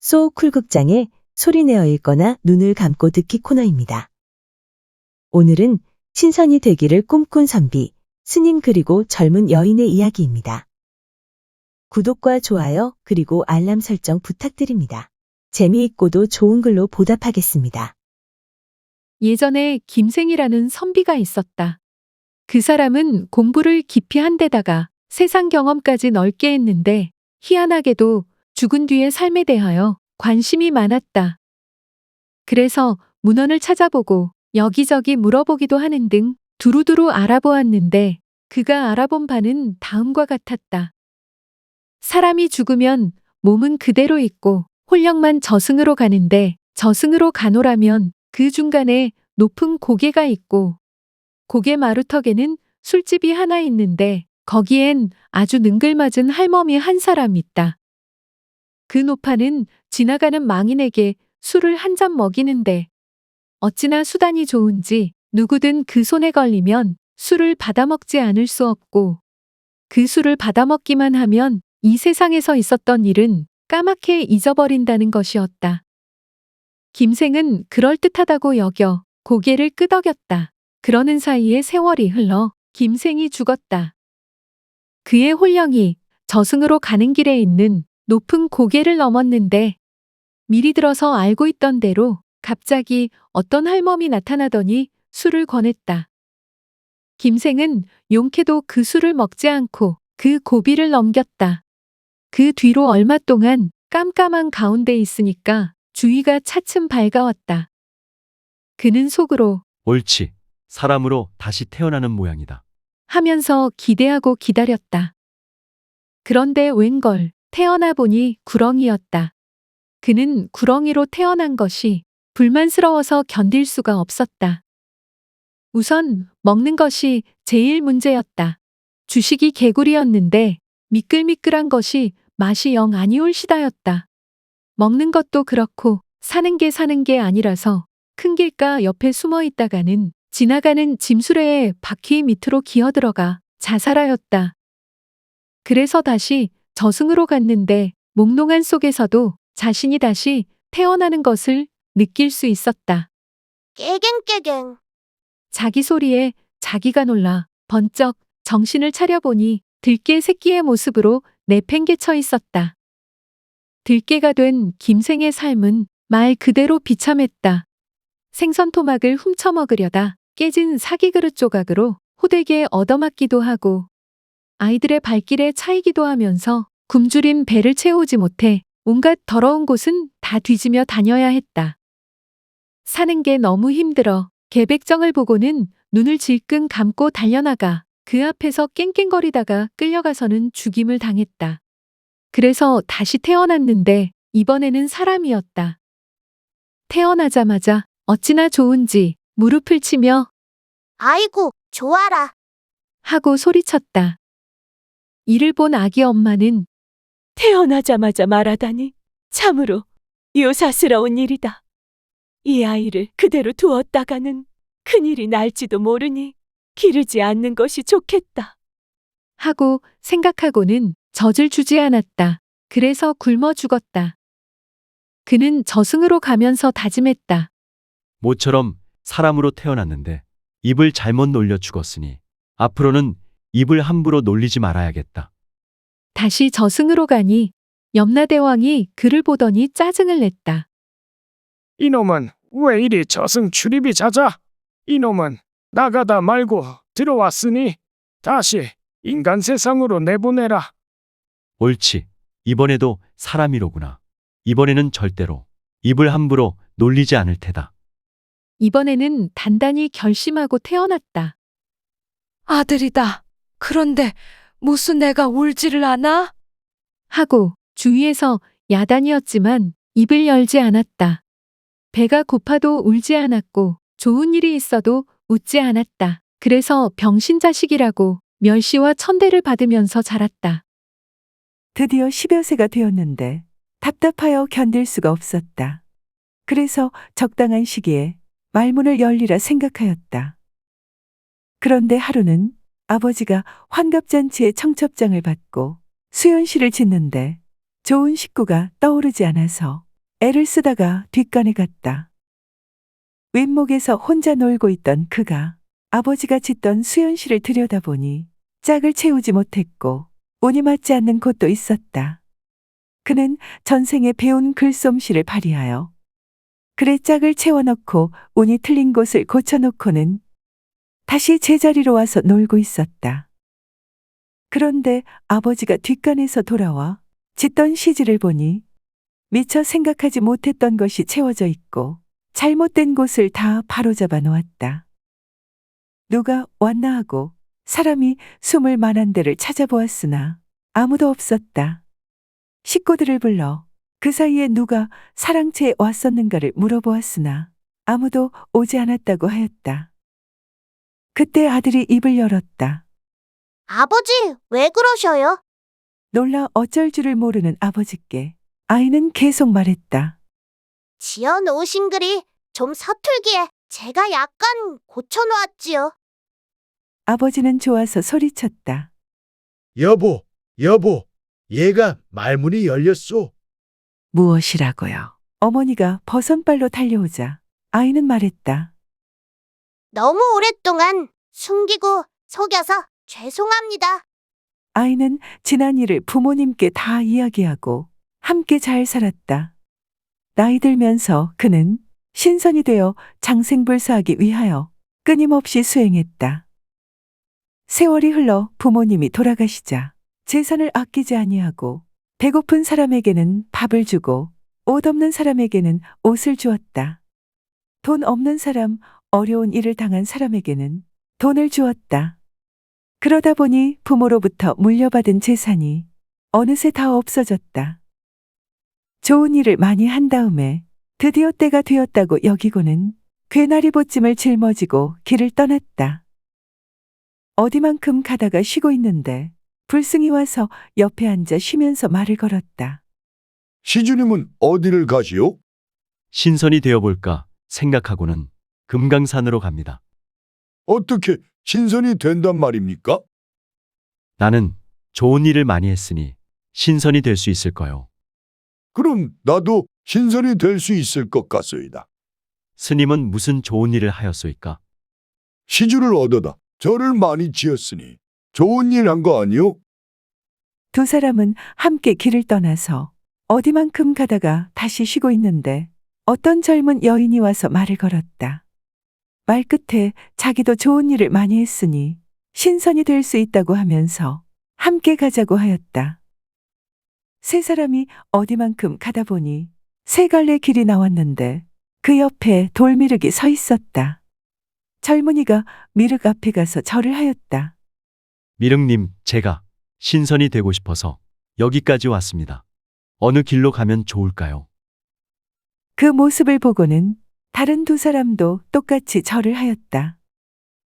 소 쿨극장의 소리내어 읽거나 눈을 감고 듣기 코너입니다. 오늘은 신선이 되기를 꿈꾼 선비, 스님 그리고 젊은 여인의 이야기입니다. 구독과 좋아요 그리고 알람 설정 부탁드립니다. 재미있고도 좋은 글로 보답하겠습니다. 예전에 김생이라는 선비가 있었다. 그 사람은 공부를 깊이 한 데다가 세상 경험까지 넓게 했는데 희한하게도 죽은 뒤의 삶에 대하여 관심이 많았다. 그래서 문헌을 찾아보고 여기저기 물어보기도 하는 등 두루두루 알아보았는데 그가 알아본 바는 다음과 같았다. 사람이 죽으면 몸은 그대로 있고 홀령만 저승으로 가는데 저승으로 가노라면 그 중간에 높은 고개가 있고 고개 마루턱에는 술집이 하나 있는데 거기엔 아주 능글맞은 할멈이 한 사람 있다. 그 노파는 지나가는 망인에게 술을 한 잔 먹이는데 어찌나 수단이 좋은지 누구든 그 손에 걸리면 술을 받아먹지 않을 수 없고 그 술을 받아먹기만 하면 이 세상에서 있었던 일은 까맣게 잊어버린다는 것이었다. 김생은 그럴듯하다고 여겨 고개를 끄덕였다. 그러는 사이에 세월이 흘러 김생이 죽었다. 그의 홀령이 저승으로 가는 길에 있는 높은 고개를 넘었는데 미리 들어서 알고 있던 대로 갑자기 어떤 할멈이 나타나더니 술을 권했다. 김생은 용케도 그 술을 먹지 않고 그 고비를 넘겼다. 그 뒤로 얼마 동안 깜깜한 가운데 있으니까 주위가 차츰 밝아왔다. 그는 속으로 옳지. 사람으로 다시 태어나는 모양이다. 하면서 기대하고 기다렸다. 그런데 웬걸 태어나 보니 구렁이였다. 그는 구렁이로 태어난 것이 불만스러워서 견딜 수가 없었다. 우선 먹는 것이 제일 문제였다. 주식이 개구리였는데 미끌미끌한 것이 맛이 영 아니올시다였다. 먹는 것도 그렇고 사는 게 아니라서 큰 길가 옆에 숨어 있다가는 지나가는 짐수레의 바퀴 밑으로 기어들어가 자살하였다. 그래서 다시 저승으로 갔는데 몽롱한 속에서도 자신이 다시 태어나는 것을 느낄 수 있었다. 깨갱깨갱. 자기 소리에 자기가 놀라 번쩍 정신을 차려보니 들깨 새끼의 모습으로 내팽개쳐 있었다. 들깨가 된 김생의 삶은 말 그대로 비참했다. 생선 토막을 훔쳐 먹으려다 깨진 사기 그릇 조각으로 호되게 얻어맞기도 하고 아이들의 발길에 차이기도 하면서 굶주린 배를 채우지 못해 온갖 더러운 곳은 다 뒤지며 다녀야 했다. 사는 게 너무 힘들어 개백정을 보고는 눈을 질끈 감고 달려나가 그 앞에서 깽깽거리다가 끌려가서는 죽임을 당했다. 그래서 다시 태어났는데 이번에는 사람이었다. 태어나자마자 어찌나 좋은지 무릎을 치며 아이고, 좋아라. 하고 소리쳤다. 이를 본 아기 엄마는 태어나자마자 말하다니 참으로 요사스러운 일이다. 이 아이를 그대로 두었다가는 큰일이 날지도 모르니 기르지 않는 것이 좋겠다. 하고 생각하고는 젖을 주지 않았다. 그래서 굶어 죽었다. 그는 저승으로 가면서 다짐했다. 모처럼 사람으로 태어났는데 입을 잘못 놀려 죽었으니 앞으로는 입을 함부로 놀리지 말아야겠다. 다시 저승으로 가니 염라대왕이 그를 보더니 짜증을 냈다. 이놈은 왜 이리 저승 출입이 잦아? 이놈은 나가다 말고 들어왔으니 다시 인간 세상으로 내보내라. 옳지. 이번에도 사람이로구나. 이번에는 절대로 입을 함부로 놀리지 않을 테다. 이번에는 단단히 결심하고 태어났다. 아들이다. 그런데 무슨 내가 울지를 않아? 하고 주위에서 야단이었지만 입을 열지 않았다. 배가 고파도 울지 않았고 좋은 일이 있어도 웃지 않았다. 그래서 병신자식이라고 멸시와 천대를 받으면서 자랐다. 드디어 10여 세가 되었는데 답답하여 견딜 수가 없었다. 그래서 적당한 시기에 말문을 열리라 생각하였다. 그런데 하루는 아버지가 환갑잔치에 청첩장을 받고 수연시를 짓는데 좋은 식구가 떠오르지 않아서 애를 쓰다가 뒷간에 갔다. 윗목에서 혼자 놀고 있던 그가 아버지가 짓던 수연실을 들여다보니 짝을 채우지 못했고 운이 맞지 않는 곳도 있었다. 그는 전생에 배운 글솜씨를 발휘하여 글에 짝을 채워넣고 운이 틀린 곳을 고쳐놓고는 다시 제자리로 와서 놀고 있었다. 그런데 아버지가 뒷간에서 돌아와 짓던 시지를 보니 미처 생각하지 못했던 것이 채워져 있고 잘못된 곳을 다 바로잡아 놓았다. 누가 왔나 하고 사람이 숨을 만한 데를 찾아보았으나 아무도 없었다. 식구들을 불러 그 사이에 누가 사랑채에 왔었는가를 물어보았으나 아무도 오지 않았다고 하였다. 그때 아들이 입을 열었다. 아버지, 왜 그러셔요? 놀라 어쩔 줄을 모르는 아버지께 아이는 계속 말했다. 지어 놓으신 글이 좀 서툴기에 제가 약간 고쳐놓았지요. 아버지는 좋아서 소리쳤다. 여보, 여보, 얘가 말문이 열렸소. 무엇이라고요? 어머니가 버선발로 달려오자 아이는 말했다. 너무 오랫동안 숨기고 속여서 죄송합니다. 아이는 지난 일을 부모님께 다 이야기하고 함께 잘 살았다. 나이 들면서 그는 신선이 되어 장생불사하기 위하여 끊임없이 수행했다. 세월이 흘러 부모님이 돌아가시자 재산을 아끼지 아니하고 배고픈 사람에게는 밥을 주고 옷 없는 사람에게는 옷을 주었다. 돈 없는 사람, 어려운 일을 당한 사람에게는 돈을 주었다. 그러다 보니 부모로부터 물려받은 재산이 어느새 다 없어졌다. 좋은 일을 많이 한 다음에 드디어 때가 되었다고 여기고는 괴나리 보찜을 짊어지고 길을 떠났다. 어디만큼 가다가 쉬고 있는데 불승이 와서 옆에 앉아 쉬면서 말을 걸었다. 시주님은 어디를 가시오? 신선이 되어볼까 생각하고는 금강산으로 갑니다. 어떻게 신선이 된단 말입니까? 나는 좋은 일을 많이 했으니 신선이 될 수 있을까요? 그럼 나도 신선이 될 수 있을 것 같소이다. 스님은 무슨 좋은 일을 하였소이까? 시주를 얻어다 절을 많이 지었으니 좋은 일 한 거 아니오? 두 사람은 함께 길을 떠나서 어디만큼 가다가 다시 쉬고 있는데 어떤 젊은 여인이 와서 말을 걸었다. 말 끝에 자기도 좋은 일을 많이 했으니 신선이 될 수 있다고 하면서 함께 가자고 하였다. 세 사람이 어디만큼 가다 보니 세 갈래 길이 나왔는데 그 옆에 돌미륵이 서 있었다. 젊은이가 미륵 앞에 가서 절을 하였다. 미륵님, 제가 신선이 되고 싶어서 여기까지 왔습니다. 어느 길로 가면 좋을까요? 그 모습을 보고는 다른 두 사람도 똑같이 절을 하였다.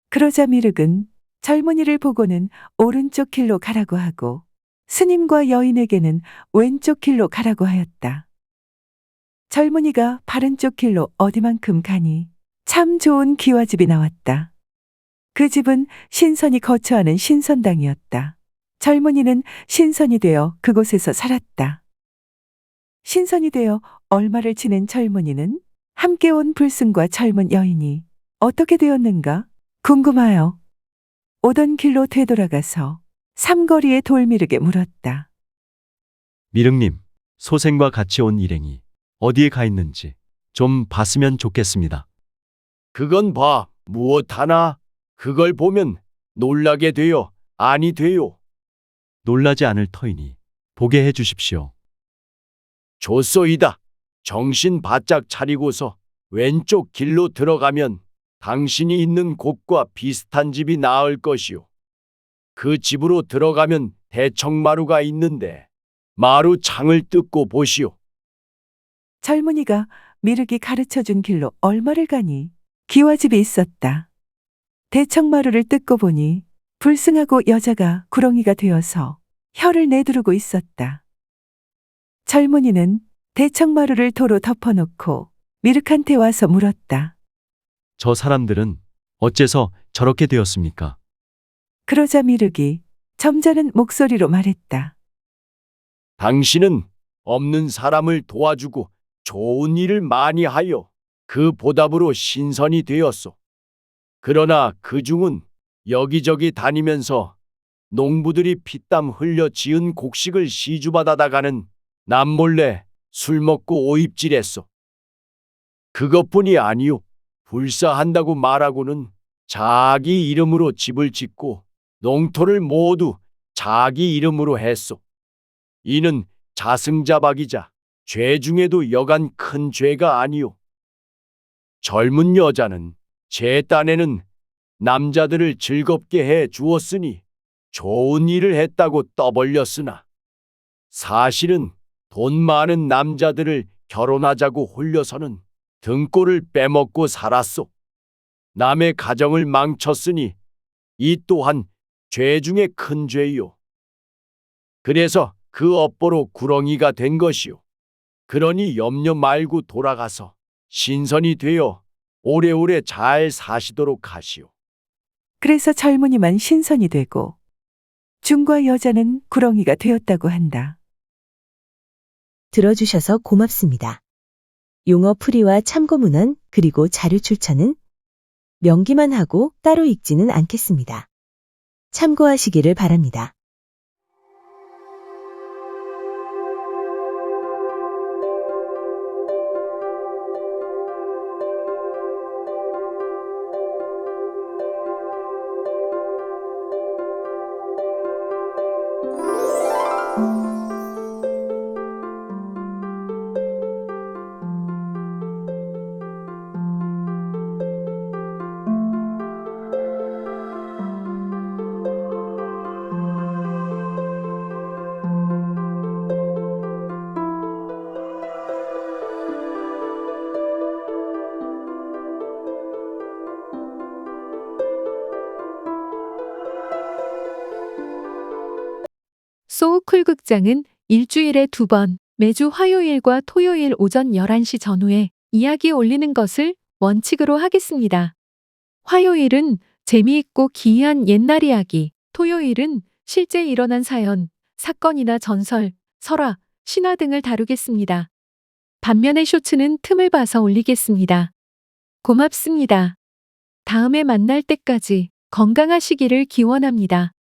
그러자 미륵은 젊은이를 보고는 오른쪽 길로 가라고 하고 스님과 여인에게는 왼쪽 길로 가라고 하였다. 젊은이가 바른 쪽 길로 어디만큼 가니 참 좋은 기와집이 나왔다. 그 집은 신선이 거처하는 신선당이었다. 젊은이는 신선이 되어 그곳에서 살았다. 신선이 되어 얼마를 지낸 젊은이는 함께 온 불승과 젊은 여인이 어떻게 되었는가 궁금하여 오던 길로 되돌아가서 삼거리의 돌미륵에 물었다. 미륵님, 소생과 같이 온 일행이 어디에 가 있는지 좀 봤으면 좋겠습니다. 그건 봐, 무엇 하나? 그걸 보면 놀라게 되어 아니 돼요. 놀라지 않을 터이니 보게 해 주십시오. 좋소이다. 정신 바짝 차리고서 왼쪽 길로 들어가면 당신이 있는 곳과 비슷한 집이 나을 것이오. 그 집으로 들어가면 대청마루가 있는데 마루 창을 뜯고 보시오. 젊은이가 미륵이 가르쳐준 길로 얼마를 가니 기와집이 있었다. 대청마루를 뜯고 보니 불승하고 여자가 구렁이가 되어서 혀를 내두르고 있었다. 젊은이는 대청마루를 도로 덮어놓고 미륵한테 와서 물었다. 저 사람들은 어째서 저렇게 되었습니까? 그러자 미륵이 점잖은 목소리로 말했다. 당신은 없는 사람을 도와주고 좋은 일을 많이 하여 그 보답으로 신선이 되었소. 그러나 그 중은 여기저기 다니면서 농부들이 피땀 흘려 지은 곡식을 시주받아다가는 남몰래 술 먹고 오입질했소. 그것뿐이 아니요. 불사한다고 말하고는 자기 이름으로 집을 짓고 농토를 모두 자기 이름으로 했소. 이는 자승자박이자 죄 중에도 여간 큰 죄가 아니요. 젊은 여자는 제 딴에는 남자들을 즐겁게 해 주었으니 좋은 일을 했다고 떠벌렸으나 사실은 돈 많은 남자들을 결혼하자고 홀려서는 등골을 빼먹고 살았소. 남의 가정을 망쳤으니 이 또한 죄 중에 큰 죄요. 그래서 그 업보로 구렁이가 된 것이요. 그러니 염려 말고 돌아가서 신선이 되어 오래오래 잘 사시도록 하시오. 그래서 젊은이만 신선이 되고 중과 여자는 구렁이가 되었다고 한다. 들어주셔서 고맙습니다. 용어 풀이와 참고 문헌 그리고 자료 출처는 명기만 하고 따로 읽지는 않겠습니다. 참고하시기를 바랍니다. 소우쿨 극장은 일주일에 2번, 매주 화요일과 토요일 오전 11시 전후에 이야기 올리는 것을 원칙으로 하겠습니다. 화요일은 재미있고 기이한 옛날 이야기, 토요일은 실제 일어난 사연, 사건이나 전설, 설화, 신화 등을 다루겠습니다. 반면에 쇼츠는 틈을 봐서 올리겠습니다. 고맙습니다. 다음에 만날 때까지 건강하시기를 기원합니다.